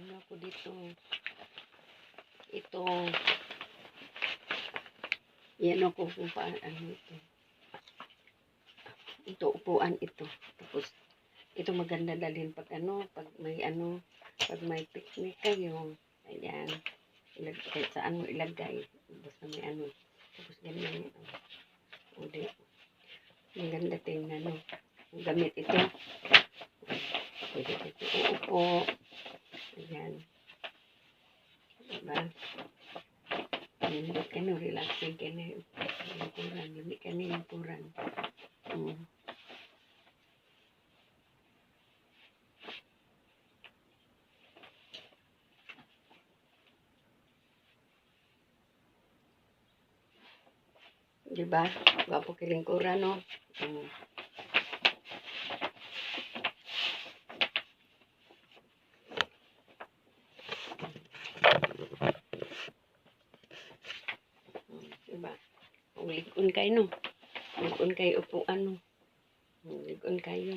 ano ako dito. Ito. Yan ako kung paano ito. Ito, upuan ito. Tapos, ito maganda dalhin pag pag may picnic kayo. Ayan. Kahit saan mo ilagay. Basta may Tapos ganyan. Uli. Maganda tingnan, no. Gamit ito. Pwede ito uupo. Ayan. Diba? Lambot ka no, relaxing ka na. Limpuran. Lamig ka na limpuran. Diba? Gwapo kilingkuran, no? Diba? Ligon kayo, no? Ligon kayo upuan, no? Ligon kayo.